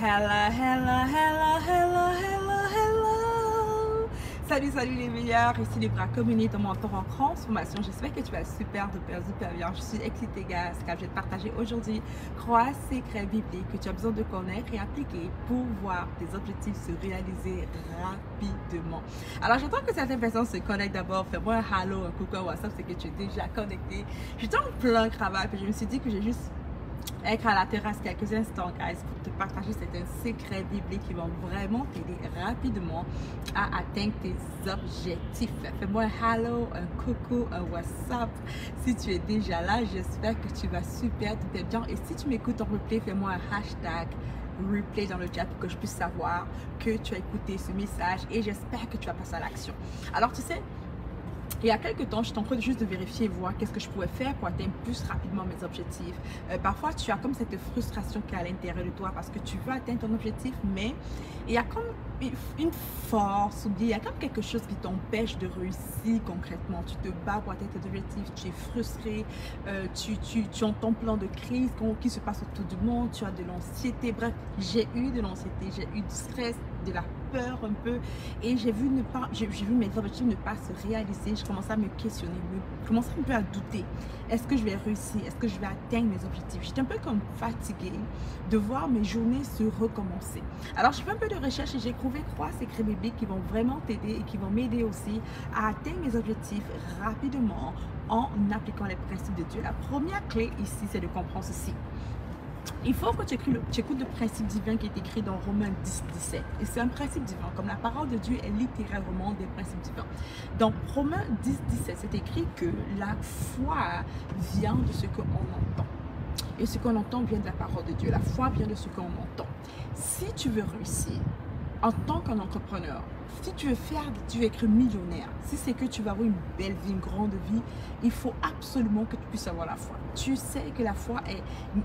Hello, hello, hello, hello, hello, hello. Salut les meilleurs, ici les bras communis, ton mentor en transformation. J'espère que tu vas super bien. Je suis excitée, guys, car je vais te partager aujourd'hui 3 secrets bibliques que tu as besoin de connaître et appliquer pour voir tes objectifs se réaliser rapidement. Alors, j'entends que certaines personnes se connectent d'abord. Fais-moi un hello, un coucou, un WhatsApp, c'est que tu es déjà connecté. J'étais en plein travail, puis je me suis dit que j'ai juste être à la terrasse quelques instants, guys, pour te partager certains secrets bibliques qui vont vraiment t'aider rapidement à atteindre tes objectifs. Fais-moi un hello, un coucou, un WhatsApp. Si tu es déjà là, j'espère que tu vas super bien. Et si tu m'écoutes en replay, fais-moi un hashtag replay dans le chat pour que je puisse savoir que tu as écouté ce message et j'espère que tu vas passer à l'action. Alors, tu sais, il y a quelques temps, j'étais en train juste de vérifier et voir qu'est-ce que je pouvais faire pour atteindre plus rapidement mes objectifs. Parfois, tu as comme cette frustration qui est à l'intérieur de toi parce que tu veux atteindre ton objectif, mais il y a comme une force, ou il y a comme quelque chose qui t'empêche de réussir concrètement. Tu te bats pour atteindre tes objectifs, tu es frustré, tu entends plein de crises qui se passent autour du monde, tu as de l'anxiété. Bref, j'ai eu de l'anxiété, j'ai eu du stress, de la peur un peu, et j'ai vu mes objectifs ne pas se réaliser. Je commençais à me questionner, je commençais un peu à douter. Est-ce que je vais réussir? Est-ce que je vais atteindre mes objectifs? J'étais un peu comme fatiguée de voir mes journées se recommencer. Alors, j'ai fait un peu de recherche et j'ai trouvé 3 secrets bibliques qui vont vraiment t'aider et qui vont m'aider aussi à atteindre mes objectifs rapidement en appliquant les principes de Dieu. La première clé ici, c'est de comprendre ceci. Il faut que tu écoutes le principe divin qui est écrit dans Romains 10, 17. Et c'est un principe divin, comme la parole de Dieu est littéralement des principes divins. Dans Romains 10, 17, c'est écrit que la foi vient de ce qu'on entend. Et ce qu'on entend vient de la parole de Dieu. La foi vient de ce qu'on entend. Si tu veux réussir en tant qu'entrepreneur, si tu veux être millionnaire, si c'est que tu vas avoir une belle vie, une grande vie, il faut absolument que tu puisses avoir la foi. Tu sais que la foi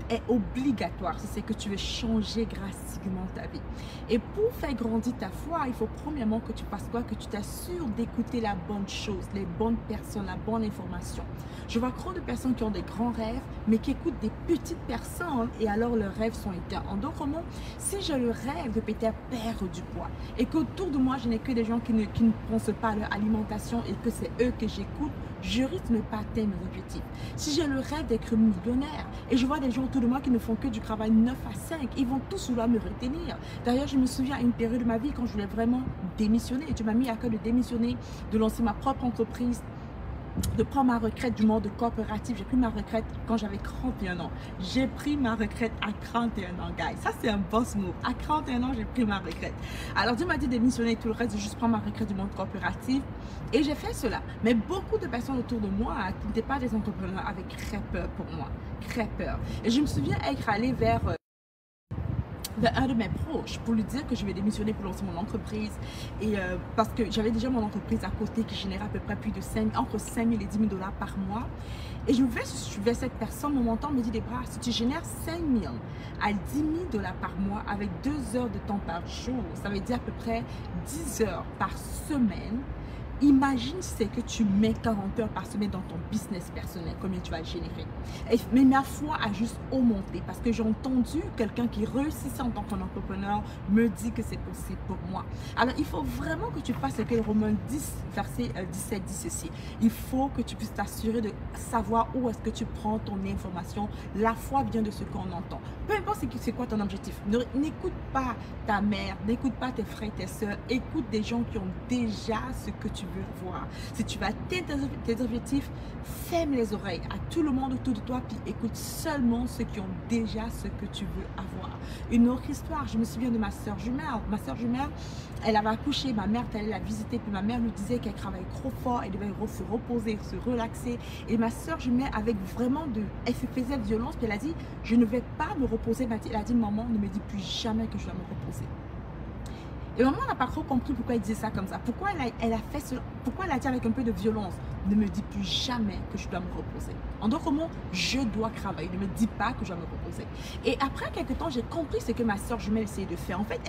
est obligatoire si c'est que tu veux changer drastiquement ta vie. Et pour faire grandir ta foi, il faut premièrement que tu fasses quoi? Que tu t'assures d'écouter la bonne chose, les bonnes personnes, la bonne information. Je vois trop de personnes qui ont des grands rêves, mais qui écoutent des petites personnes et alors leurs rêves sont éteints. En d'autres mots, si j'ai le rêve de peut-être perdre du poids et qu'autour de moi, je n'ai que des gens qui ne pensent pas à leur alimentation et que c'est eux que j'écoute, je risque de ne pas atteindre mes objectifs. Si j'ai le rêve d'être millionnaire et je vois des gens autour de moi qui ne font que du travail 9 à 5, ils vont tous vouloir me retenir. D'ailleurs, je me souviens à une période de ma vie quand je voulais vraiment démissionner. Et Dieu m'a mis à cœur de démissionner, de lancer ma propre entreprise, de prendre ma retraite du monde corporatif. J'ai pris ma retraite quand j'avais 31 ans. J'ai pris ma retraite à 31 ans, guys. Ça, c'est un boss move. À 31 ans, j'ai pris ma retraite. Alors, Dieu m'a dit de démissionner tout le reste, de juste prendre ma retraite du monde corporatif. Et j'ai fait cela. Mais beaucoup de personnes autour de moi qui n'étaient pas des entrepreneurs avaient très peur pour moi. Très peur. Et je me souviens être allée vers un de mes proches pour lui dire que je vais démissionner pour lancer mon entreprise et parce que j'avais déjà mon entreprise à côté qui générait à peu près plus de entre 5 000 et 10 000 $ par mois. Et je vais vers cette personne, mon mentor me dit: Debra, si tu génères 5 000 à 10 000 $ par mois avec 2 heures de temps par jour, ça veut dire à peu près 10 heures par semaine. Imagine c'est que tu mets 40 heures par semaine dans ton business personnel, combien tu vas générer. Mais ma foi a juste augmenté parce que j'ai entendu quelqu'un qui réussissait en tant qu'entrepreneur me dit que c'est possible pour moi. Alors, il faut vraiment que tu fasses ce que Romains 10, verset 17 dit ceci. Il faut que tu puisses t'assurer de savoir où est-ce que tu prends ton information. La foi vient de ce qu'on entend. Peu importe c'est quoi ton objectif. N'écoute pas ta mère, n'écoute pas tes frères et tes soeurs. Écoute des gens qui ont déjà ce que tu veux voir. Si tu vas atteindre tes objectifs, ferme les oreilles à tout le monde autour de toi puis écoute seulement ceux qui ont déjà ce que tu veux avoir. Une autre histoire, je me souviens de ma soeur jumelle. Ma soeur jumelle, elle avait accouché, ma mère est allée la visiter puis ma mère lui disait qu'elle travaillait trop fort, elle devait se reposer, se relaxer. Et ma soeur jumelle avec vraiment elle se faisait violence puis elle a dit: je ne vais pas me reposer. Elle a dit: maman, ne me dis plus jamais que je dois me reposer. Et maman n'a pas trop compris pourquoi elle disait ça comme ça. Pourquoi elle a fait cela? Pourquoi elle a dit avec un peu de violence: ne me dis plus jamais que je dois me reposer. En d'autres mots, je dois travailler. Ne me dis pas que je dois me reposer. Et après quelques temps, j'ai compris ce que ma soeur jumelle essayait de faire. En fait,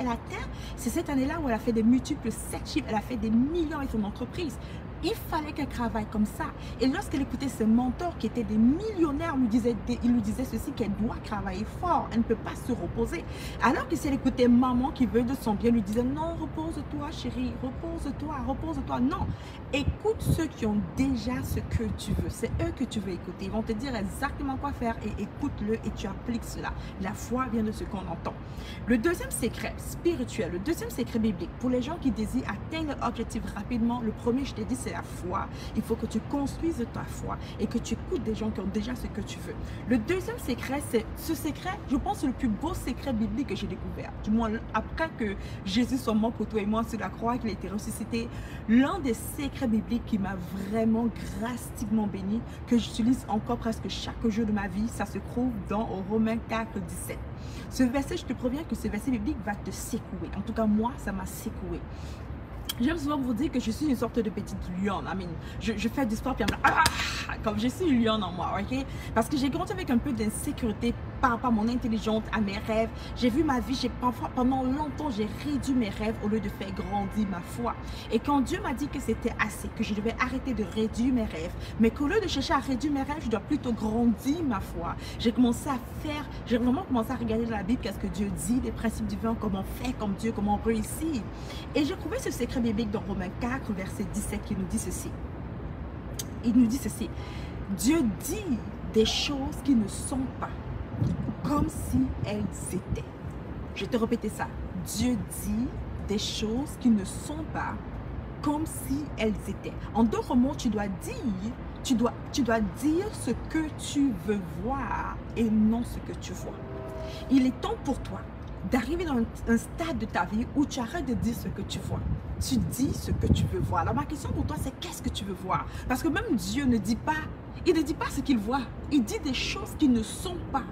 c'est cette année-là où elle a fait des multiples 7 chiffres. Elle a fait des millions avec son entreprise. Il fallait qu'elle travaille comme ça. Et lorsqu'elle écoutait ses mentors qui étaient des millionnaires, il lui disait ceci, qu'elle doit travailler fort. Elle ne peut pas se reposer. Alors que si elle écoutait maman qui veut de son bien, lui disait non, repose-toi chérie, repose-toi, repose-toi. Non, écoute ceux qui ont déjà ce que tu veux. C'est eux que tu veux écouter. Ils vont te dire exactement quoi faire et écoute-le et tu appliques cela. La foi vient de ce qu'on entend. Le deuxième secret spirituel, le deuxième secret biblique, pour les gens qui désirent atteindre l'objectif rapidement, le premier, je t'ai dit, c'est la foi. Il faut que tu construises ta foi et que tu écoutes des gens qui ont déjà ce que tu veux. Le deuxième secret, c'est ce secret, je pense, le plus beau secret biblique que j'ai découvert. Du moins, après que Jésus soit mort pour toi et moi sur la croix, qu'il a été ressuscité, l'un des secrets bibliques qui m'a vraiment drastiquement béni, que j'utilise encore presque chaque jour de ma vie, ça se trouve dans Romains 4, 17. Ce verset, je te préviens que ce verset biblique va te secouer. En tout cas, moi, ça m'a secoué. J'aime souvent vous dire que je suis une sorte de petite lionne. Je fais du sport puis comme je suis une lionne en moi, ok? Parce que j'ai grandi avec un peu d'insécurité par rapport à mon intelligence, à mes rêves. J'ai vu ma vie, pendant longtemps, j'ai réduit mes rêves au lieu de faire grandir ma foi. Et quand Dieu m'a dit que c'était assez, que je devais arrêter de réduire mes rêves, mais qu'au lieu de chercher à réduire mes rêves, je dois plutôt grandir ma foi. J'ai vraiment commencé à regarder dans la Bible qu'est-ce que Dieu dit, des principes divins, comment faire comme Dieu, comment réussir. Et j'ai trouvé ce secret biblique dans Romains 4, verset 17 qui nous dit ceci. Il nous dit ceci. Dieu dit des choses qui ne sont pas comme si elles étaient. Je vais te répéter ça. Dieu dit des choses qui ne sont pas comme si elles étaient. En d'autres mots, tu dois dire ce que tu veux voir et non ce que tu vois. Il est temps pour toi d'arriver dans un stade de ta vie où tu arrêtes de dire ce que tu vois. Tu dis ce que tu veux voir. Alors ma question pour toi, c'est qu'est-ce que tu veux voir? Parce que même Dieu ne dit pas, il ne dit pas ce qu'il voit. Il dit des choses qui ne sont pas.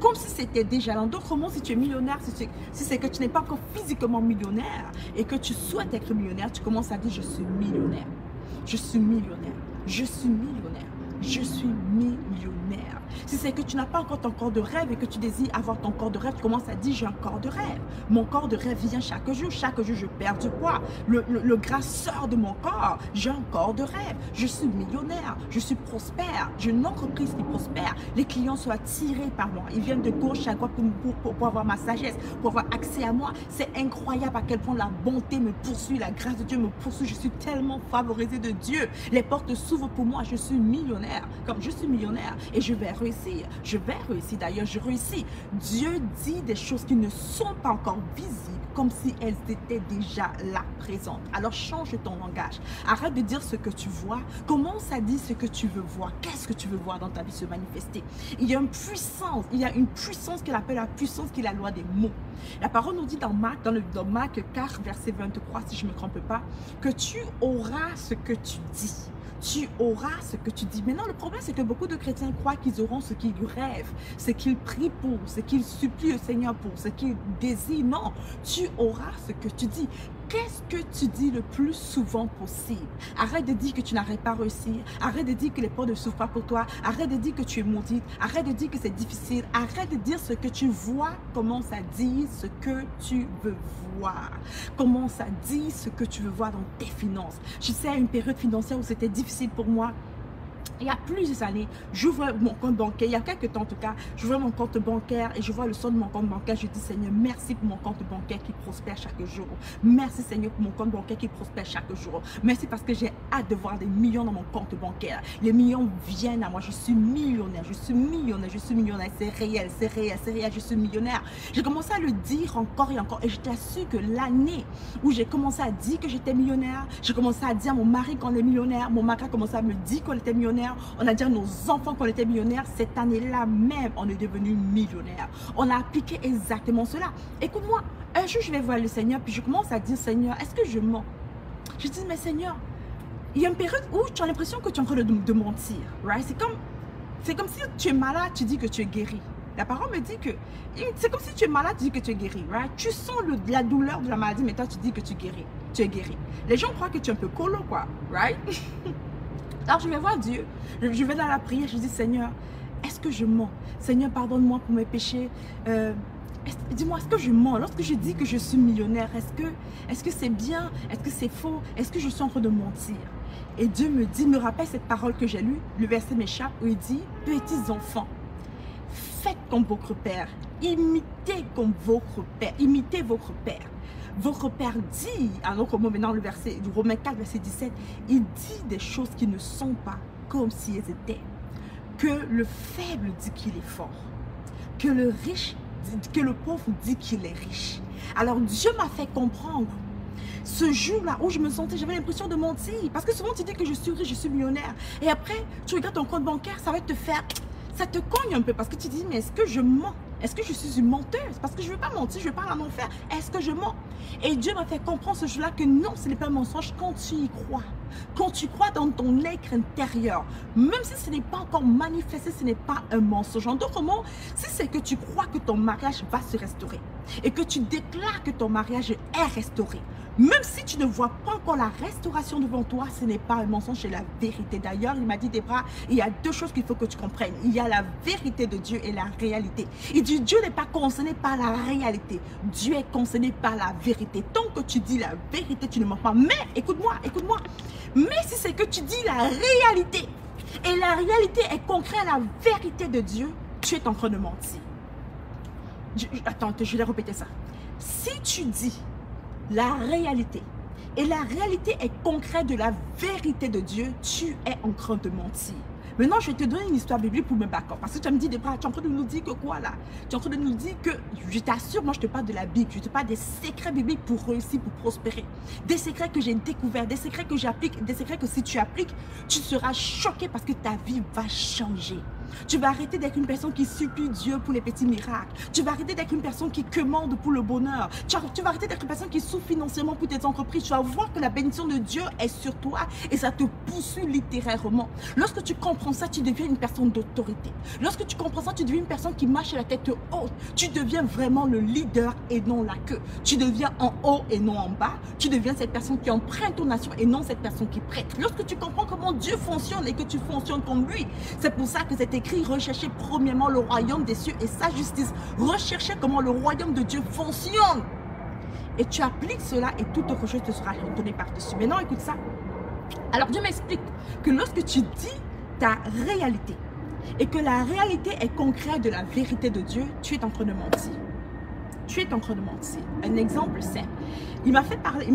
Comme si c'était déjà. En d'autres mots, si tu es millionnaire, si c'est que tu n'es pas encore physiquement millionnaire et que tu souhaites être millionnaire, tu commences à dire je suis millionnaire. Je suis millionnaire. Je suis millionnaire. Je suis millionnaire. Si c'est que tu n'as pas encore ton corps de rêve et que tu désires avoir ton corps de rêve, tu commences à dire j'ai un corps de rêve. Mon corps de rêve vient chaque jour je perds du poids. Le gras sort de mon corps. J'ai un corps de rêve. Je suis millionnaire. Je suis prospère. J'ai une entreprise qui prospère. Les clients sont attirés par moi. Ils viennent de gauche à droite pour avoir ma sagesse, pour avoir accès à moi. C'est incroyable à quel point la bonté me poursuit, la grâce de Dieu me poursuit. Je suis tellement favorisée de Dieu. Les portes s'ouvrent pour moi. Je suis millionnaire. Comme je suis millionnaire et je vais réussir. Je vais réussir. D'ailleurs, je réussis. Dieu dit des choses qui ne sont pas encore visibles comme si elles étaient déjà là, présentes. Alors, change ton langage. Arrête de dire ce que tu vois. Commence à dire ce que tu veux voir. Qu'est-ce que tu veux voir dans ta vie se manifester? Il y a une puissance qu'il appelle la puissance qui est la loi des mots. La parole nous dit dans Marc 4, verset 23, si je ne me trompe pas, que tu auras ce que tu dis. Tu auras ce que tu dis. Maintenant, le problème, c'est que beaucoup de chrétiens croient qu'ils auront ce qu'ils rêvent, ce qu'ils prient pour, ce qu'ils supplient au Seigneur pour, ce qu'ils désirent. Non, tu auras ce que tu dis. Qu'est-ce que tu dis le plus souvent possible? Arrête de dire que tu n'arrêtes pas réussir. Arrête de dire que les portes ne s'ouvrent pas pour toi. Arrête de dire que tu es maudite. Arrête de dire que c'est difficile. Arrête de dire ce que tu vois. Commence à dire ce que tu veux voir. Commence à dire ce que tu veux voir dans tes finances. Je sais, à une période financière où c'était difficile pour moi, il y a plusieurs années, j'ouvre mon compte bancaire, il y a quelques temps en tout cas, j'ouvre mon compte bancaire et je vois le son de mon compte bancaire. Je dis Seigneur, merci pour mon compte bancaire qui prospère chaque jour. Merci Seigneur pour mon compte bancaire qui prospère chaque jour. Merci parce que j'ai hâte de voir des millions dans mon compte bancaire. Les millions viennent à moi, je suis millionnaire, je suis millionnaire, je suis millionnaire. C'est réel, c'est réel, c'est réel, je suis millionnaire. J'ai commencé à le dire encore et encore et je t'assure que l'année où j'ai commencé à dire que j'étais millionnaire, j'ai commencé à dire à mon mari qu'on est millionnaire, mon mari a commencé à me dire qu'on était millionnaire. On a dit à nos enfants qu'on était millionnaires. Cette année-là même, on est devenu millionnaire. On a appliqué exactement cela. Écoute-moi, un jour, je vais voir le Seigneur, puis je commence à dire, Seigneur, est-ce que je mens? Je dis, mais Seigneur, il y a une période où tu as l'impression que tu es en train de mentir. Right? C'est comme si tu es malade, tu dis que tu es guéri. La parole me dit que c'est comme si tu es malade, tu dis que tu es guéri. Right? Tu sens la douleur de la maladie, mais toi, tu dis que tu es guéri. Tu es guéri. Les gens croient que tu es un peu colo, quoi. Right? Alors je vais voir Dieu, je vais dans la prière, je dis Seigneur, est-ce que je mens? Seigneur, pardonne-moi pour mes péchés. Dis-moi, est-ce que je mens? Lorsque je dis que je suis millionnaire, est-ce que c'est bien? Est-ce que c'est faux? Est-ce que je suis en train de mentir? Et Dieu me rappelle cette parole que j'ai lue, le verset m'échappe, où il dit, petits enfants, faites comme votre Père, imitez comme votre Père, imitez votre Père. Votre Père dit, alors que maintenant le verset du Romains 4, verset 17, il dit des choses qui ne sont pas comme si elles étaient. Que le faible dit qu'il est fort, que le riche, que le pauvre dit qu'il est riche. Alors Dieu m'a fait comprendre ce jour-là où je me sentais, j'avais l'impression de mentir. Parce que souvent tu dis que je suis riche, je suis millionnaire. Et après, tu regardes ton compte bancaire, ça va te faire, ça te cogne un peu. Parce que tu te dis, mais est-ce que je mens? Est-ce que je suis une menteuse? Parce que je ne veux pas mentir, je ne veux pas en enfer. Est-ce que je mens? Et Dieu m'a fait comprendre ce jour-là que non, ce n'est pas un mensonge quand tu y crois. Quand tu crois dans ton être intérieur, même si ce n'est pas encore manifesté, ce n'est pas un mensonge. En d'autres mots, si c'est que tu crois que ton mariage va se restaurer et que tu déclares que ton mariage est restauré, même si tu ne vois pas encore la restauration devant toi, ce n'est pas un mensonge, c'est la vérité. D'ailleurs, il m'a dit, Debra, il y a deux choses qu'il faut que tu comprennes. Il y a la vérité de Dieu et la réalité. Il dit, Dieu n'est pas concerné par la réalité. Dieu est concerné par la vérité. Tant que tu dis la vérité, tu ne mens pas. Mais, écoute-moi, écoute-moi. Mais si c'est que tu dis la réalité, et la réalité est concrète à la vérité de Dieu, tu es en train de mentir. Attends, je vais répéter ça. Si tu dis la réalité, et la réalité est concrète de la vérité de Dieu, tu es en train de mentir. Maintenant, je vais te donner une histoire biblique pour me battre. Parce que tu me dis, Debra, tu es en train de nous dire que quoi là? Tu es en train de nous dire que, je t'assure, moi je te parle de la Bible, je te parle des secrets bibliques pour réussir, pour prospérer. Des secrets que j'ai découverts, des secrets que j'applique, des secrets que si tu appliques, tu seras choqué parce que ta vie va changer. Tu vas arrêter d'être une personne qui supplie Dieu pour les petits miracles. Tu vas arrêter d'être une personne qui commande pour le bonheur. Tu vas arrêter d'être une personne qui souffre financièrement pour tes entreprises. Tu vas voir que la bénédiction de Dieu est sur toi et ça te poursuit littéralement. Lorsque tu comprends ça, tu deviens une personne d'autorité. Lorsque tu comprends ça, tu deviens une personne qui marche à la tête haute. Tu deviens vraiment le leader et non la queue. Tu deviens en haut et non en bas. Tu deviens cette personne qui emprunte ton nation et non cette personne qui prête. Lorsque tu comprends comment Dieu fonctionne et que tu fonctionnes comme lui, c'est pour ça que c'est écrit, recherchez premièrement le royaume des cieux et sa justice. Recherchez comment le royaume de Dieu fonctionne. Et tu appliques cela et toute autre chose te sera redonnée par-dessus. Maintenant, écoute ça. Alors, Dieu m'explique que lorsque tu dis ta réalité et que la réalité est concrète de la vérité de Dieu, tu es en train de mentir. Tu es en train de mentir. Un exemple simple. Il m'a fait parler,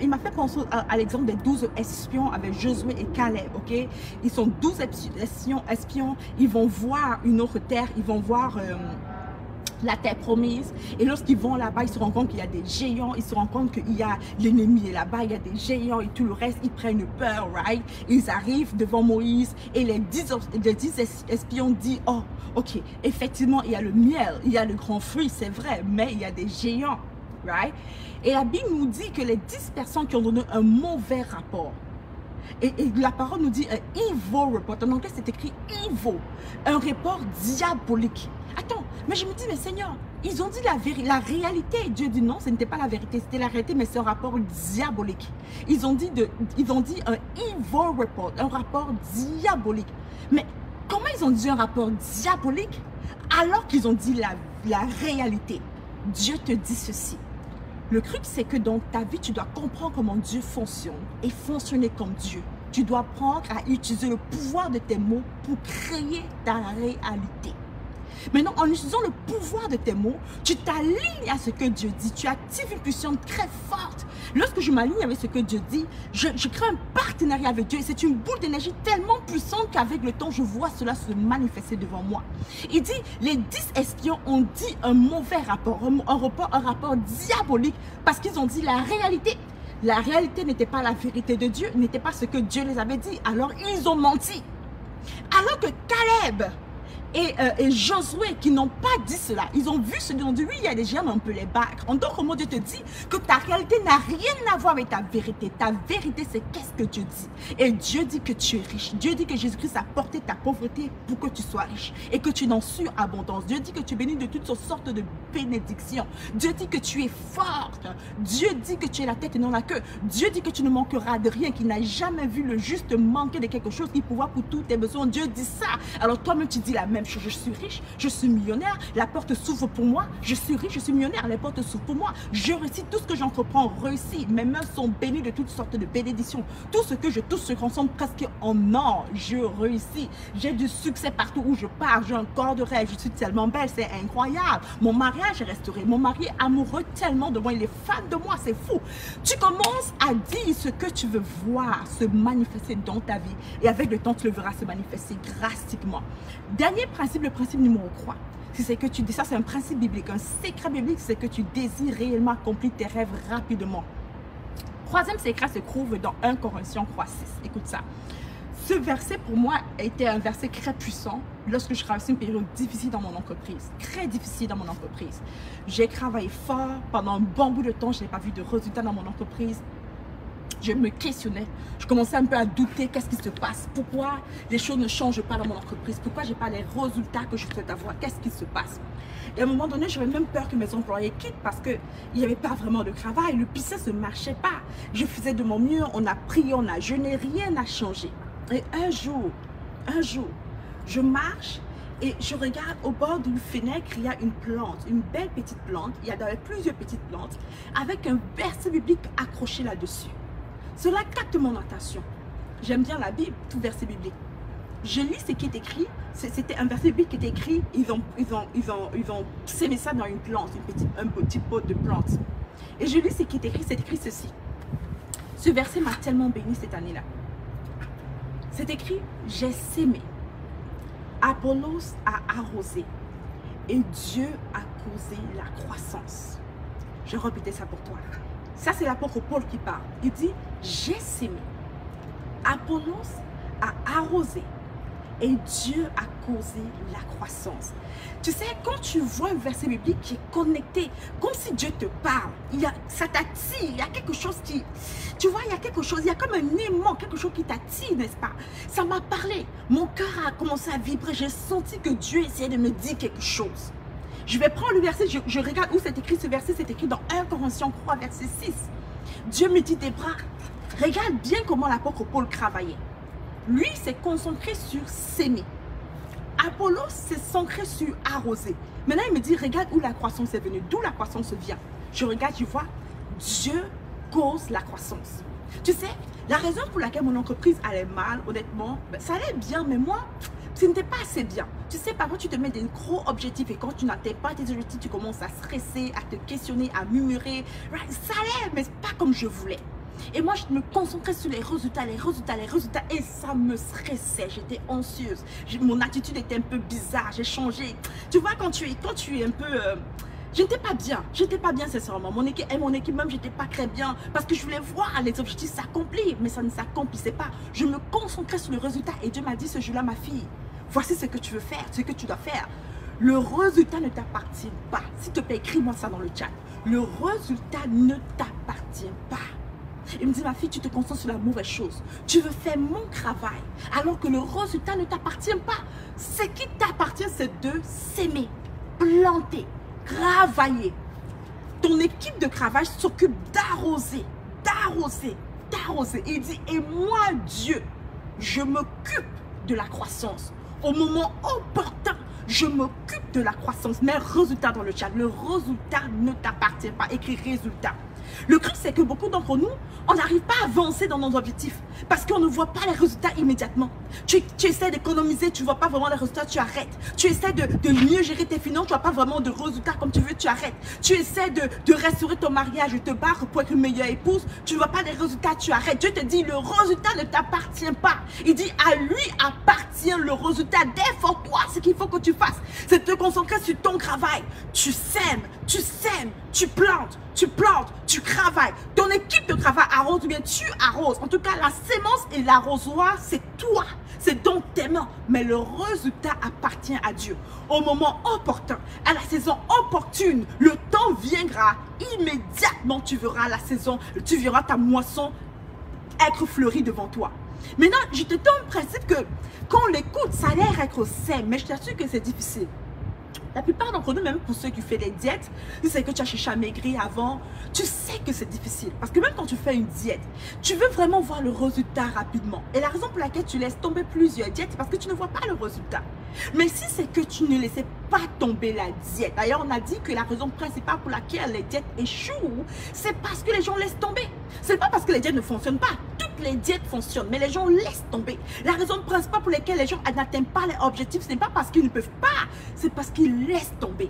il m'a fait penser à l'exemple des 12 espions avec Josué et Caleb, ok? Ils sont 12 espions, ils vont voir une autre terre, ils vont voir la terre promise. Et lorsqu'ils vont là-bas, ils se rendent compte qu'il y a des géants, ils se rendent compte qu'il y a l'ennemi est là-bas, il y a des géants et tout le reste, ils prennent peur, right? Ils arrivent devant Moïse et les 10 espions disent, oh, ok, effectivement, il y a le miel, il y a le grand fruit, c'est vrai, mais il y a des géants, right? Et la Bible nous dit que les 10 personnes qui ont donné un mauvais rapport, et la parole nous dit un evil report, en anglais c'est écrit evil, un rapport diabolique. Attends, mais je me dis, mais Seigneur, ils ont dit la réalité. Et Dieu dit non, ce n'était pas la vérité, c'était la réalité, mais c'est un rapport diabolique. Ils ont dit un evil report, un rapport diabolique. Mais comment ils ont dit un rapport diabolique alors qu'ils ont dit la réalité? Dieu te dit ceci. Le truc, c'est que dans ta vie, tu dois comprendre comment Dieu fonctionne et fonctionner comme Dieu. Tu dois apprendre à utiliser le pouvoir de tes mots pour créer ta réalité. Maintenant, en utilisant le pouvoir de tes mots, tu t'alignes à ce que Dieu dit. Tu actives une puissance très forte. Lorsque je m'aligne avec ce que Dieu dit, je crée un partenariat avec Dieu. Et c'est une boule d'énergie tellement puissante qu'avec le temps, je vois cela se manifester devant moi. Il dit, les 10 espions ont dit un mauvais rapport, un rapport diabolique parce qu'ils ont dit la réalité. La réalité n'était pas la vérité de Dieu, n'était pas ce que Dieu les avait dit. Alors, ils ont menti. Alors que Caleb et Josué qui n'ont pas dit cela, ils ont vu cela, ils ont dit oui, il y a des géants, mais on peut les battre. En d'autres mots, Dieu te dit que ta réalité n'a rien à voir avec ta vérité. Ta vérité, c'est qu'est-ce que Dieu dit. Et Dieu dit que tu es riche. Dieu dit que Jésus-Christ a porté ta pauvreté pour que tu sois riche et que tu n'en sur abondance. Dieu dit que tu es béni de toutes sortes de bénédictions. Dieu dit que tu es forte. Dieu dit que tu es la tête et non la queue. Dieu dit que tu ne manqueras de rien, qu'il n'a jamais vu le juste manquer de quelque chose, qu'il pourra pour tous tes besoins. Dieu dit ça. Alors toi-même, tu dis la même même chose. Je suis riche, je suis millionnaire, la porte s'ouvre pour moi. Je suis riche, je suis millionnaire, la porte s'ouvre pour moi. Je réussis, tout ce que j'entreprends réussit. Mes mains sont bénies de toutes sortes de bénédictions. Tout ce que je touche se transforme presque en or. Je réussis. J'ai du succès partout où je pars. J'ai un corps de rêve. Je suis tellement belle, c'est incroyable. Mon mariage est restauré. Mon mari est amoureux tellement de moi. Il est fan de moi, c'est fou. Tu commences à dire ce que tu veux voir se manifester dans ta vie. Et avec le temps, tu le verras se manifester drastiquement. Dernier principe, le principe numéro 3. C'est que tu dis, ça c'est un principe biblique, un secret biblique, c'est que tu désires réellement accomplir tes rêves rapidement. Troisième secret se trouve dans 1 Corinthiens 3:6. Écoute ça. Ce verset pour moi était un verset très puissant lorsque je traversais une période difficile dans mon entreprise, très difficile dans mon entreprise. J'ai travaillé fort pendant un bon bout de temps, je n'ai pas vu de résultats dans mon entreprise. Je me questionnais, je commençais un peu à douter, qu'est-ce qui se passe? Pourquoi les choses ne changent pas dans mon entreprise? Pourquoi je n'ai pas les résultats que je souhaite avoir? Qu'est-ce qui se passe? Et à un moment donné, j'avais même peur que mes employés quittent parce qu'il n'y avait pas vraiment de travail, le business ne marchait pas. Je faisais de mon mieux, on a prié, on a jeûné, rien n'a changé. Et un jour, je marche et je regarde au bord d'une fenêtre, il y a une plante, une belle petite plante, il y a plusieurs petites plantes avec un verset biblique accroché là-dessus. Cela capte mon attention. J'aime bien la Bible, tout verset biblique. Je lis ce qui est écrit. C'était un verset biblique qui est écrit. Ils ont sémé ça dans une plante, un petit pot de plante. Et je lis ce qui est écrit. C'est écrit ceci. Ce verset m'a tellement béni cette année-là. C'est écrit, j'ai sémé. Apollos a arrosé. Et Dieu a causé la croissance. Je répète ça pour toi. Ça, c'est l'apôtre Paul qui parle. Il dit, j'ai sémé. Apollos a arrosé. Et Dieu a causé la croissance. Tu sais, quand tu vois un verset biblique qui est connecté, comme si Dieu te parle, ça t'attire, il y a quelque chose qui... Tu vois, il y a quelque chose, il y a comme un aimant, quelque chose qui t'attire, n'est-ce pas? Ça m'a parlé. Mon cœur a commencé à vibrer. J'ai senti que Dieu essayait de me dire quelque chose. Je vais prendre le verset, je regarde où c'est écrit ce verset, c'est écrit dans 1 Corinthiens 3, verset 6. Dieu me dit, Débra, regarde bien comment l'apôtre Paul travaillait. Lui s'est concentré sur s'aimer. Apollos s'est centré sur arroser. Maintenant, il me dit, regarde où la croissance est venue, d'où la croissance vient. Je regarde, je vois, Dieu cause la croissance. Tu sais, la raison pour laquelle mon entreprise allait mal, honnêtement, ça allait bien, mais moi, ce n'était pas assez bien. Tu sais, parfois, tu te mets des gros objectifs et quand tu n'atteins pas tes objectifs, tu commences à stresser, à te questionner, à murmurer. Ça allait, mais pas comme je voulais. Et moi, je me concentrais sur les résultats, et ça me stressait. J'étais anxieuse. Mon attitude était un peu bizarre. J'ai changé. Tu vois, quand tu es un peu... je n'étais pas bien. J'étais pas bien, sincèrement. Mon équipe même, j'étais pas très bien. Parce que je voulais voir les objectifs s'accomplir, mais ça ne s'accomplissait pas. Je me concentrais sur le résultat. Et Dieu m'a dit ce jour-là, ma fille, voici ce que tu veux faire, ce que tu dois faire. Le résultat ne t'appartient pas. S'il te plaît, écris-moi ça dans le chat. Le résultat ne t'appartient pas. Il me dit, ma fille, tu te concentres sur la mauvaise chose. Tu veux faire mon travail, alors que le résultat ne t'appartient pas. Ce qui t'appartient, c'est de s'aimer, planter, travailler. Ton équipe de travail s'occupe d'arroser. Il dit, et moi, Dieu, je m'occupe de la croissance. Au moment opportun, je m'occupe de la croissance. Mets résultat dans le chat. Le résultat ne t'appartient pas. Écris résultat. Le truc, c'est que beaucoup d'entre nous, on n'arrive pas à avancer dans nos objectifs parce qu'on ne voit pas les résultats immédiatement. Tu essaies d'économiser, tu ne vois pas vraiment les résultats, tu arrêtes. Tu essaies de mieux gérer tes finances, tu ne vois pas vraiment de résultats comme tu veux, tu arrêtes. Tu essaies de restaurer ton mariage, de te battre pour être une meilleure épouse, tu ne vois pas les résultats, tu arrêtes. Dieu te dit, le résultat ne t'appartient pas. Il dit, à lui appartient le résultat. Défends-toi, ce qu'il faut que tu fasses, c'est te concentrer sur ton travail. Tu sèmes, tu plantes, tu travailles. Ton équipe de travail arrose ou bien tu arroses. En tout cas, la sémence et l'arrosoir, c'est toi. C'est dans tes mains. Mais le résultat appartient à Dieu. Au moment opportun, à la saison opportune, le temps viendra. Immédiatement, tu verras la saison, tu verras ta moisson être fleurie devant toi. Maintenant, je te donne le principe que quand on l'écoute, ça a l'air être sain, mais je t'assure que c'est difficile. La plupart d'entre nous, même pour ceux qui font des diètes, tu sais que tu as cherché à maigrir avant, tu sais que c'est difficile. Parce que même quand tu fais une diète, tu veux vraiment voir le résultat rapidement. Et la raison pour laquelle tu laisses tomber plusieurs diètes, c'est parce que tu ne vois pas le résultat. Mais si c'est que tu ne laissais pas tomber la diète, d'ailleurs on a dit que la raison principale pour laquelle les diètes échouent, c'est parce que les gens laissent tomber. C'est pas parce que les diètes ne fonctionnent pas. Toutes les diètes fonctionnent, mais les gens laissent tomber. La raison principale pour laquelle les gens n'atteignent pas leurs objectifs, ce n'est pas parce qu'ils ne peuvent pas, c'est parce qu'ils laissent tomber.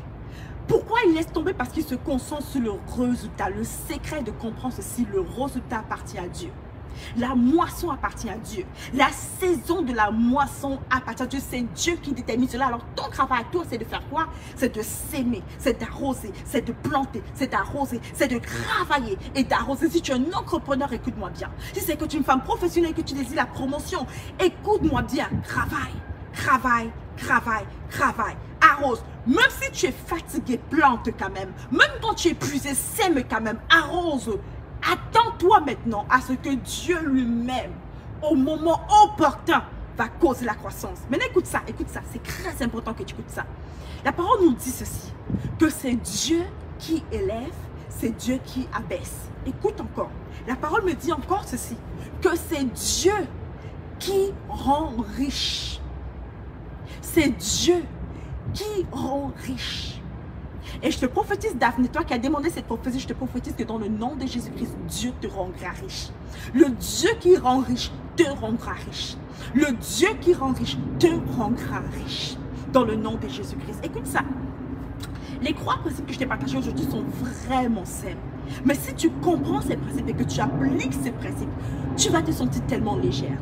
Pourquoi ils laissent tomber? Parce qu'ils se concentrent sur le résultat. Le secret de comprendre ceci, le résultat appartient à Dieu. La moisson appartient à Dieu. La saison de la moisson appartient à Dieu. C'est Dieu qui détermine cela. Alors ton travail à toi, c'est de faire quoi? C'est de s'aimer, c'est d'arroser, c'est de planter, c'est d'arroser, c'est de travailler et d'arroser. Si tu es un entrepreneur, écoute-moi bien. Si c'est que tu es une femme professionnelle et que tu désires la promotion, écoute-moi bien. Travaille, travaille, travaille, travaille. Arrose. Même si tu es fatigué, plante quand même. Même quand tu es épuisé, sème quand même. Arrose. Attends-toi maintenant à ce que Dieu lui-même, au moment opportun, va causer la croissance. Maintenant, écoute ça, c'est très important que tu écoutes ça. La parole nous dit ceci, que c'est Dieu qui élève, c'est Dieu qui abaisse. Écoute encore, la parole me dit encore ceci, que c'est Dieu qui rend riche. C'est Dieu qui rend riche. Et je te prophétise, Daphné, toi qui as demandé cette prophétie, je te prophétise que dans le nom de Jésus-Christ, Dieu te rendra riche. Le Dieu qui rend riche te rendra riche. Le Dieu qui rend riche te rendra riche. Dans le nom de Jésus-Christ. Écoute ça. Les trois principes que je t'ai partagés aujourd'hui sont vraiment simples. Mais si tu comprends ces principes et que tu appliques ces principes, tu vas te sentir tellement légère,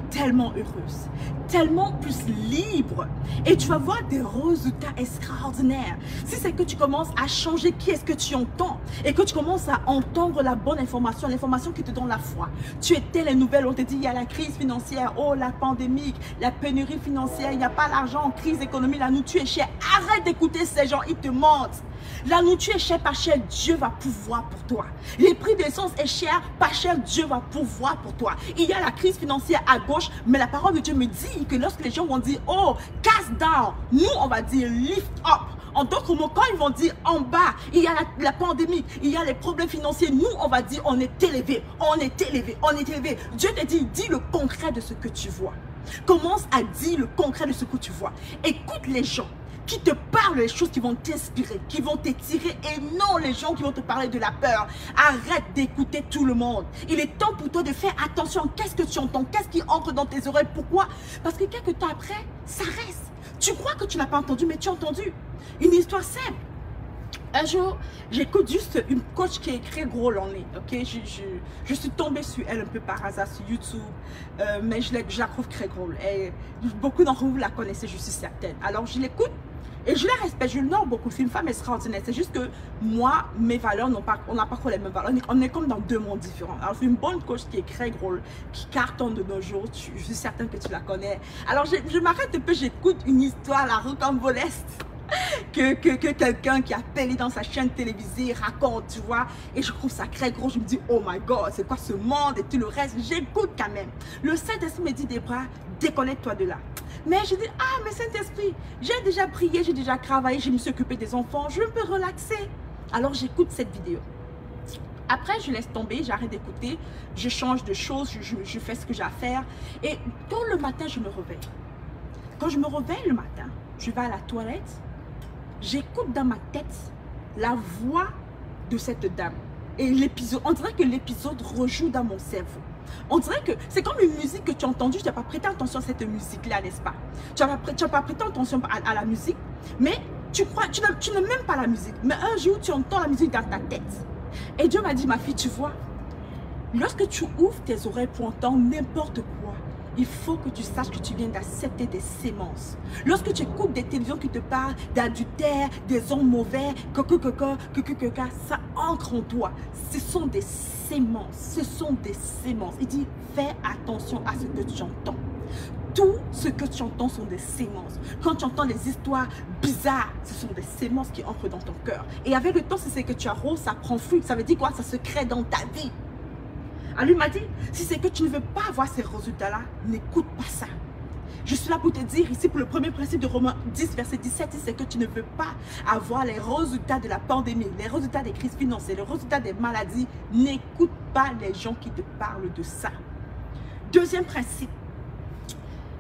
tellement heureuse, tellement plus libre, et tu vas voir des résultats extraordinaires. Si c'est que tu commences à changer qui est-ce que tu entends et que tu commences à entendre la bonne information, l'information qui te donne la foi. Tu étais les nouvelles, on te dit il y a la crise financière, oh la pandémie, la pénurie financière, il n'y a pas l'argent, crise économique, la nourriture est chère. Arrête d'écouter ces gens, ils te mentent. La nourriture est chère, pas chère, Dieu va pouvoir pour toi. Les prix de l'essence est cher, pas cher, Dieu va pouvoir pour toi. Il y a la crise financière à gauche, mais la parole de Dieu me dit que lorsque les gens vont dire, oh, cast down, nous on va dire lift up. En d'autres mots, quand ils vont dire en bas, il y a la pandémie, il y a les problèmes financiers, nous on va dire on est élevé, on est élevé, on est élevé. Dieu te dit, dis le concret de ce que tu vois. Commence à dire le concret de ce que tu vois. Écoute les gens qui te parlent des choses qui vont t'inspirer, qui vont t'étirer, et non les gens qui vont te parler de la peur. Arrête d'écouter tout le monde. Il est temps pour toi de faire attention. Qu'est-ce que tu entends? Qu'est-ce qui entre dans tes oreilles? Pourquoi? Parce que quelques temps après, ça reste. Tu crois que tu n'as pas entendu, mais tu as entendu. Une histoire simple. Un jour, j'écoute juste une coach qui est très drôle en ligne, ok? Je suis tombée sur elle un peu par hasard sur YouTube, mais je la trouve très drôle. Et beaucoup d'entre vous la connaissez, je suis certaine. Alors, je l'écoute et je la respecte, je l'honore beaucoup. C'est une femme extraordinaire. C'est juste que moi, mes valeurs, on n'a pas les mêmes valeurs. On est comme dans deux mondes différents. Alors, c'est une bonne coach qui est très drôle, qui cartonne de nos jours. Je suis certaine que tu la connais. Alors, je m'arrête un peu, j'écoute une histoire, la rocambolesque, que quelqu'un qui a payé dans sa chaîne télévisée raconte, tu vois. Et je trouve ça très gros. Je me dis, oh my God, c'est quoi ce monde et tout le reste. J'écoute quand même. Le Saint-Esprit me dit, Debra, déconnecte-toi de là. Mais je dis, ah, mais Saint-Esprit, j'ai déjà prié, j'ai déjà travaillé, je me suis occupée des enfants, je peux relaxer. Alors, j'écoute cette vidéo. Après, je laisse tomber, j'arrête d'écouter, je change de choses, je fais ce que j'ai à faire. Et tôt le matin, je me réveille. Quand je me réveille le matin, je vais à la toilette, j'écoute dans ma tête la voix de cette dame. Et l'épisode, on dirait que l'épisode rejoue dans mon cerveau. On dirait que c'est comme une musique que tu as entendue, tu n'as pas prêté attention à cette musique-là, n'est-ce pas? Tu n'as pas prêté attention à la musique, mais tu n'aimes même pas la musique. Mais un jour, tu entends la musique dans ta tête. Et Dieu m'a dit, ma fille, tu vois, lorsque tu ouvres tes oreilles pour entendre n'importe quoi, il faut que tu saches que tu viens d'accepter des sémences. Lorsque tu écoutes des télévisions qui te parlent d'adultère, des hommes mauvais, ça entre en toi. Ce sont des sémences. Ce sont des sémences. Il dit, fais attention à ce que tu entends. Tout ce que tu entends sont des sémences. Quand tu entends des histoires bizarres, ce sont des sémences qui entrent dans ton cœur. Et avec le temps, si c'est que tu arroses, ça prend fruit. Ça veut dire quoi? Ça se crée dans ta vie. Alors, lui m'a dit, si c'est que tu ne veux pas avoir ces résultats-là, n'écoute pas ça. Je suis là pour te dire ici, pour le premier principe de Romains 10, verset 17, c'est que tu ne veux pas avoir les résultats de la pandémie, les résultats des crises financières, les résultats des maladies. N'écoute pas les gens qui te parlent de ça. Deuxième principe,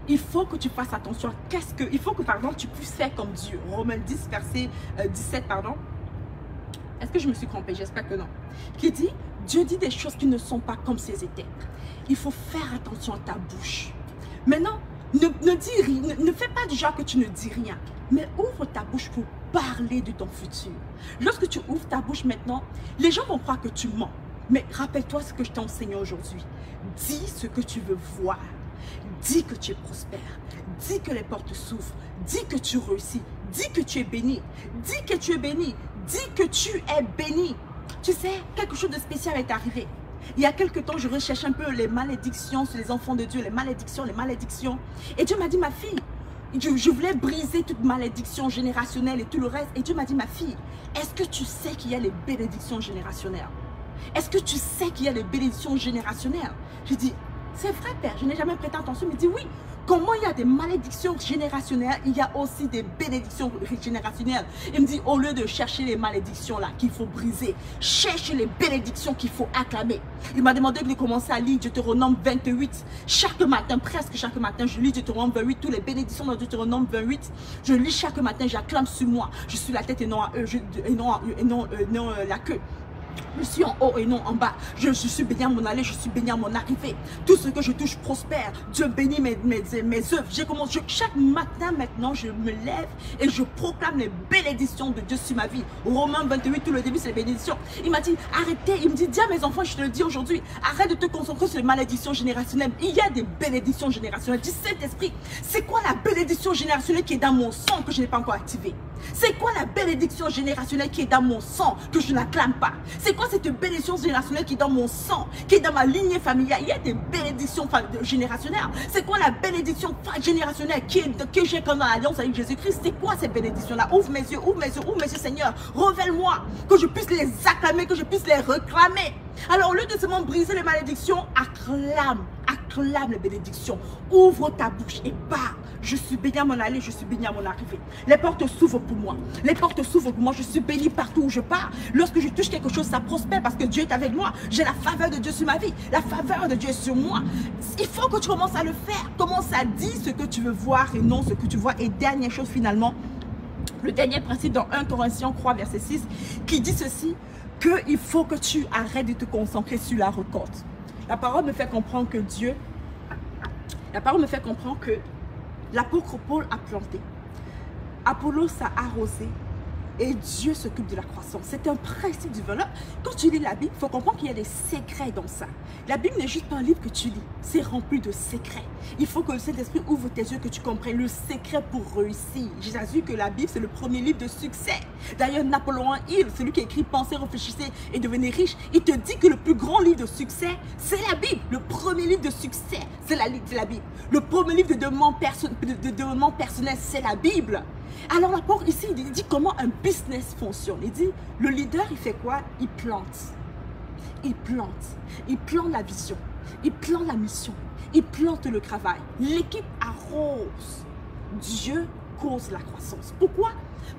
il faut que tu fasses attention. Il faut que, par exemple, tu puisses faire comme Dieu. Romains 10, verset 17, pardon. Est-ce que je me suis trompée? J'espère que non. Qui dit, Dieu dit des choses qui ne sont pas comme si elles étaient. Il faut faire attention à ta bouche. Maintenant, ne fais pas du genre que tu ne dis rien. Mais ouvre ta bouche pour parler de ton futur. Lorsque tu ouvres ta bouche maintenant, les gens vont croire que tu mens. Mais rappelle-toi ce que je t'ai enseigné aujourd'hui. Dis ce que tu veux voir. Dis que tu es prospère. Dis que les portes s'ouvrent. Dis que tu réussis. Dis que tu es béni. Dis que tu es béni. Dis que tu es béni. Tu sais, quelque chose de spécial est arrivé. Il y a quelque temps, je recherchais un peu les malédictions sur les enfants de Dieu. Les malédictions, les malédictions. Et Dieu m'a dit, ma fille, je voulais briser toute malédiction générationnelle et tout le reste. Et Dieu m'a dit, ma fille, est-ce que tu sais qu'il y a les bénédictions générationnelles? Est-ce que tu sais qu'il y a les bénédictions générationnelles? J'ai dit, c'est vrai, Père, je n'ai jamais prêté attention. Mais il dit, oui, comment il y a des malédictions générationnelles, il y a aussi des bénédictions générationnelles. Il me dit, au lieu de chercher les malédictions là qu'il faut briser, cherche les bénédictions qu'il faut acclamer. Il m'a demandé de commencer à lire Deutéronome 28. Chaque matin, presque chaque matin, je lis Deutéronome 28, toutes les bénédictions dans Deutéronome 28. Je lis chaque matin, j'acclame sur moi. Je suis la tête et non la queue. Je suis en haut et non en bas. Je suis béni à mon aller, je suis béni à mon arrivée. Tout ce que je touche prospère. Dieu bénit mes œuvres. Chaque matin maintenant, je me lève et je proclame les bénédictions de Dieu sur ma vie. Romains 28, tout le début, c'est les bénédictions. Il m'a dit, arrêtez. Il me dit, dis à mes enfants, je te le dis aujourd'hui, arrête de te concentrer sur les malédictions générationnelles. Il y a des bénédictions générationnelles. Dis, Saint-Esprit, c'est quoi la bénédiction générationnelle qui est dans mon sang que je n'ai pas encore activée? C'est quoi la bénédiction générationnelle qui est dans mon sang que je n'acclame pas? C'est quoi cette bénédiction générationnelle qui est dans mon sang, qui est dans ma lignée familiale? Il y a des bénédictions générationnelles. C'est quoi la bénédiction générationnelle que j'ai comme dans l'alliance avec Jésus-Christ? C'est quoi ces bénédictions-là? Ouvre mes yeux, Seigneur. Révèle-moi, que je puisse les acclamer, que je puisse les réclamer. Alors, au lieu de seulement briser les malédictions, acclame les bénédictions. Ouvre ta bouche et parle. Je suis béni à mon aller, je suis béni à mon arrivée. Les portes s'ouvrent pour moi. Les portes s'ouvrent pour moi. Je suis béni partout où je pars. Lorsque je touche quelque chose, ça prospère parce que Dieu est avec moi. J'ai la faveur de Dieu sur ma vie. La faveur de Dieu est sur moi. Il faut que tu commences à le faire. Commence à dire ce que tu veux voir et non ce que tu vois. Et dernière chose finalement, le dernier principe dans 1 Corinthiens 3, verset 6, qui dit ceci, qu'il faut que tu arrêtes de te concentrer sur la récolte. La parole me fait comprendre que l'apôtre Paul a planté, Apollos a arrosé et Dieu s'occupe de la croissance. C'est un principe divin. Là, quand tu lis la Bible, il faut comprendre qu'il y a des secrets dans ça. La Bible n'est juste pas un livre que tu lis, c'est rempli de secrets. Il faut que le Saint-Esprit ouvre tes yeux, que tu comprennes le secret pour réussir. J'ai dit que la Bible, c'est le premier livre de succès. D'ailleurs, Napoléon Hill, celui qui a écrit Pensez, réfléchissez et devenez riche, il te dit que le plus grand livre de succès, c'est la Bible. Le premier livre de succès, c'est la Bible. Le premier livre de développement personnel, c'est la Bible. Alors l'apôtre ici, il dit comment un business fonctionne. Il dit, le leader, il fait quoi? Il plante. Il plante. Il plante la vision. Il plante la mission. Il plante le travail. L'équipe arrose. Dieu cause la croissance. Pourquoi?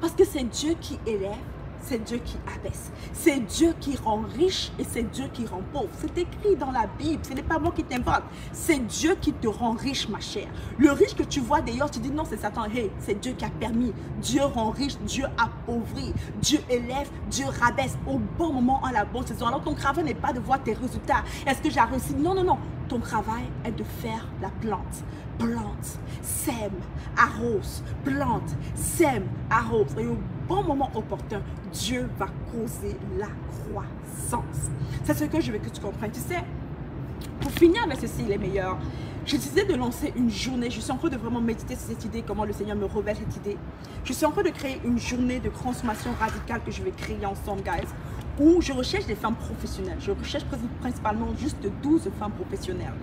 Parce que c'est Dieu qui élève, c'est Dieu qui abaisse. C'est Dieu qui rend riche et c'est Dieu qui rend pauvre. C'est écrit dans la Bible. Ce n'est pas moi qui t'invente. C'est Dieu qui te rend riche, ma chère. Le riche que tu vois d'ailleurs, tu dis non, c'est Satan. Hey, c'est Dieu qui a permis. Dieu rend riche, Dieu appauvrit. Dieu élève, Dieu rabaisse au bon moment, à la bonne saison. Alors ton travail n'est pas de voir tes résultats. Est-ce que j'ai réussi? Non, non, non. Ton travail est de faire la plante. Plante, sème, arrose, plante, sème, arrose. Et au bon moment opportun, Dieu va causer la croissance. C'est ce que je veux que tu comprennes. Tu sais, pour finir avec ceci, les meilleurs, je disais de lancer une journée. Je suis en train de vraiment méditer sur cette idée, comment le Seigneur me révèle cette idée. Je suis en train de créer une journée de transformation radicale que je vais créer ensemble, guys, où je recherche des femmes professionnelles. Je recherche principalement juste 12 femmes professionnelles.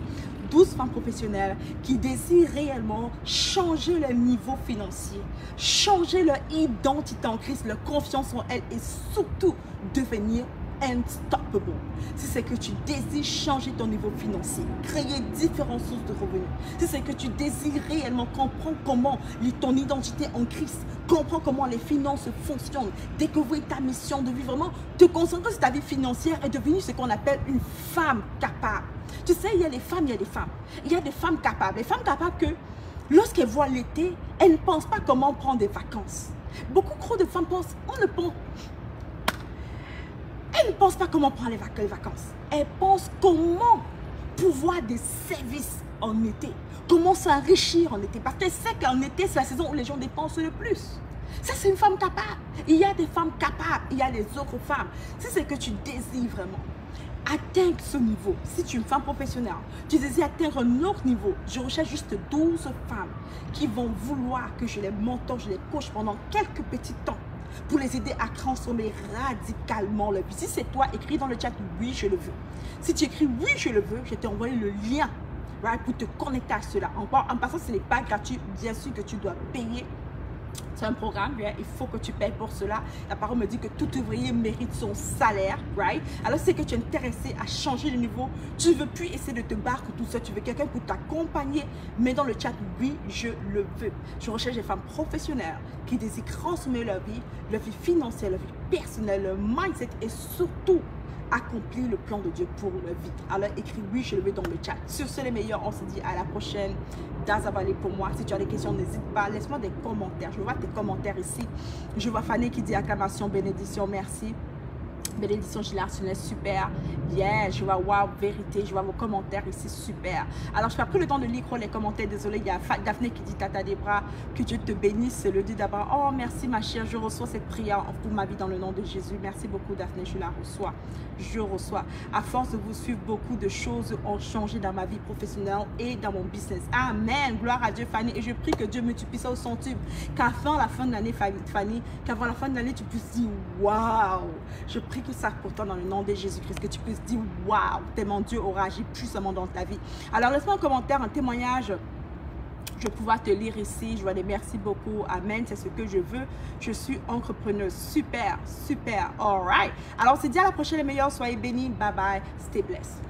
12 femmes professionnelles qui désirent réellement changer leur niveau financier, changer leur identité en Christ, leur confiance en elles et surtout devenir unstoppable. Si c'est que tu désires changer ton niveau financier, créer différentes sources de revenus, si c'est que tu désires réellement comprendre comment ton identité en Christ, comprendre comment les finances fonctionnent, découvrir ta mission de vie, vraiment te concentrer sur ta vie financière et devenir ce qu'on appelle une femme capable. Tu sais, il y a les femmes, il y a des femmes. Il y a des femmes capables. Les femmes capables que, lorsqu'elles voient l'été, elles ne pensent pas comment prendre des vacances. Beaucoup trop de femmes pensent, elles ne pensent pas comment prendre les vacances. Elles pensent comment pouvoir des services en été. Comment s'enrichir en été. Parce qu'elles savent qu'en été, c'est la saison où les gens dépensent le plus. Ça, c'est une femme capable. Il y a des femmes capables. Il y a les autres femmes. Si c'est que tu désires vraiment atteindre ce niveau, si tu es une femme professionnelle, tu désires atteindre un autre niveau, je recherche juste 12 femmes qui vont vouloir que je les mentor, je les coach pendant quelques petits temps pour les aider à transformer radicalement leur vie. Si c'est toi, écris dans le chat « Oui, je le veux ». Si tu écris « Oui, je le veux », je t'ai envoyé le lien pour te connecter à cela. En passant, ce n'est pas gratuit. Bien sûr que tu dois payer. C'est un programme, il faut que tu payes pour cela. La parole me dit que tout ouvrier mérite son salaire, right? Alors, c'est que tu es intéressé à changer de niveau. Tu ne veux plus essayer de te battre tout seul. Tu veux quelqu'un pour t'accompagner. Mais dans le chat, oui, je le veux. Je recherche des femmes professionnelles qui désirent transformer leur vie financière, leur vie personnelle, leur mindset et surtout accomplir le plan de Dieu pour leur vie. Alors écris oui, je le veux dans le chat. Sur ce, les meilleurs, on se dit à la prochaine. Dazabalé pour moi. Si tu as des questions, n'hésite pas. Laisse-moi des commentaires. Je vois tes commentaires ici. Je vois Fanny qui dit acclamation, bénédiction, merci. Bénédiction, je l'ai reçu, super. Yeah, je vois wow, vérité. Je vois vos commentaires ici, super. Alors, je n'ai pas pris le temps de lire les commentaires. Désolé, il y a Daphné qui dit Tata Debra, que Dieu te bénisse. Le dit d'abord. Oh, merci ma chère. Je reçois cette prière pour ma vie dans le nom de Jésus. Merci beaucoup, Daphné. Je la reçois. Je reçois. À force de vous suivre, beaucoup de choses ont changé dans ma vie professionnelle et dans mon business. Amen. Gloire à Dieu, Fanny. Et je prie que Dieu multiplie ça au centuple. Qu'avant la fin de l'année, Fanny, qu'avant la fin de l'année, tu puisses dire waouh. Je prie que ça pour toi dans le nom de Jésus-Christ, que tu puisses dire waouh, tellement Dieu aura agi puissamment dans ta vie. Alors laisse-moi un commentaire, un témoignage. Je vais pouvoir te lire ici. Je vois des merci beaucoup. Amen. C'est ce que je veux. Je suis entrepreneuse. Super, super. All right. Alors, on se dit à la prochaine, les meilleurs. Soyez bénis. Bye bye. Stay blessed.